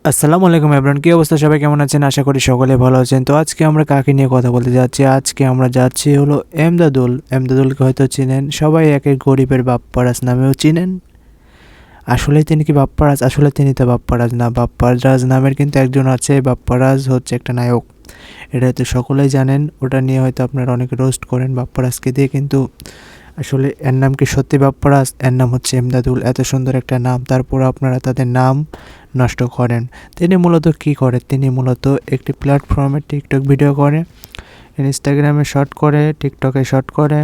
আসসালামু আলাইকুম এভরিওয়ান, কী অবস্থা? সবাই কেমন আছেন? আশা করি সকলে ভালো আছেন। তো আজকে আমরা কাকে নিয়ে কথা বলতে যাচ্ছি? আজকে আমরা যাচ্ছি হলো এমদাদুল। এমদাদুলকে হয়তো চিনেন সবাই, একে গরিবের বাপ্পারাজ নামেও চিনেন। আসলে তিনি কি বাপ্পারাজ? আসলে তিনি তো বাপ্পারাজ না। বাপ্পারাজ নামের কিন্তু একজন আছে। বাপ্পারাজ হচ্ছে একটা নায়ক, এটা হয়তো সকলেই জানেন। ওটা নিয়ে হয়তো আপনারা অনেকে রোস্ট করেন বাপ্পারাজকে দিয়ে, কিন্তু আসলে এর নাম কি সত্যি বাপ্পারাজ? এর নাম হচ্ছে এমদাদুল। এত সুন্দর একটা নাম, তারপর আপনারা তাদের নাম নষ্ট করেন। তিনি মূলত কি করে? তিনি মূলত একটি প্ল্যাটফর্মে টিকটক ভিডিও করে, ইনস্টাগ্রামে শর্ট করে, টিকটকে শর্ট করে,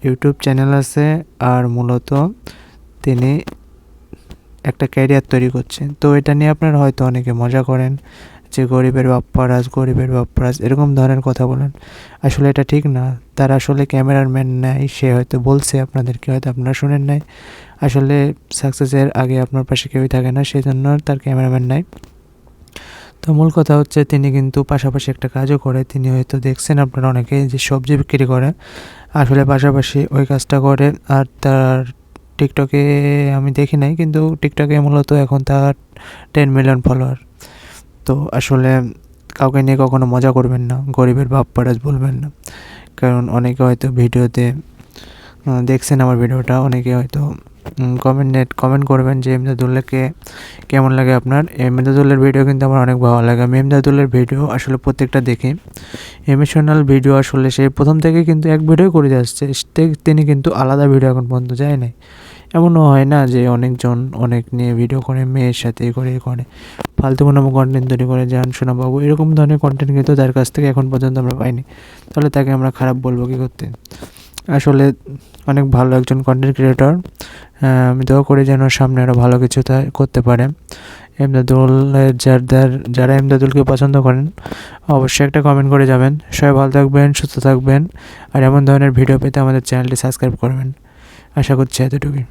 ইউটিউব চ্যানেল আছে। আর মূলত তিনি একটা ক্যারিয়ার তৈরি করছেন। তো এটা নিয়ে আপনারা হয়তো অনেকে মজা করেন যে গরিবের বাপ্পারাজ, গরিবের বাপ্পারাজ এরকম ধরনের কথা বলেন। আসলে এটা ঠিক না। তার আসলে ক্যামেরার ম্যান নাই, সে হয়তো বলছে আপনাদেরকে, হয়তো আপনারা শুনেন নাই। আসলে সাকসেসের আগে আপনার পাশে কেউই থাকে না, সেই জন্য তার ক্যামেরাম্যান নাই। তো মূল কথা হচ্ছে তিনি কিন্তু পাশাপাশি একটা কাজও করে। তিনি হয়তো দেখছেন আপনারা অনেকে যে সবজি বিক্রি করে, আসলে পাশাপাশি ওই কাজটা করে। আর তার টিকটকে আমি দেখি নাই, কিন্তু টিকটকে মূলত এখন তার 10 মিলিয়ন ফলোয়ার। তো আসলে কাউকে নিয়ে কখনো মজা করবেন না, গরিবের বাপ্পারাজ বলবেন না। কারণ অনেকে হয়তো ভিডিওতে দেখছেন আমার ভিডিওটা, অনেকে হয়তো কমেন্ট করবেন যে এমদাদুল্লাহকে কেমন লাগে আপনার। এমদাদুল্লার ভিডিও কিন্তু আমার অনেক ভালো লাগে। আমি এমদাদুল্লার ভিডিও আসলে প্রত্যেকটা দেখি। ইমোশনাল ভিডিও আসলে সে প্রথম থেকে কিন্তু এক ভিডিও করে আসছে। তিনি কিন্তু আলাদা ভিডিও এখন পর্যন্ত যায় নাই। এমনও হয় না যে অনেকজন অনেক নিয়ে ভিডিও করে, মেয়ের সাথে করে ফালতু কোনো কন্টেন্ট তৈরি করে যান শোনা বাবু, এরকম ধরনের কন্টেন্ট কিন্তু তার কাছ থেকে এখন পর্যন্ত আমরা পাইনি। তাহলে তাকে আমরা খারাপ বলবো কী করতে? আসলে অনেক ভালো একজন কন্টেন্ট ক্রিয়েটর। আমি দোয়া করি যেন সামনে আরও ভালো কিছু করতে পারে। এমদাদুলের যারা এমদাদুলকে পছন্দ করেন অবশ্যই একটা কমেন্ট করে যাবেন। সবাই ভালো থাকবেন, সুস্থ থাকবেন, আর এমন ধরনের ভিডিও পেতে আমাদের চ্যানেলটি সাবস্ক্রাইব করবেন। আশা করছি এতটুকুই।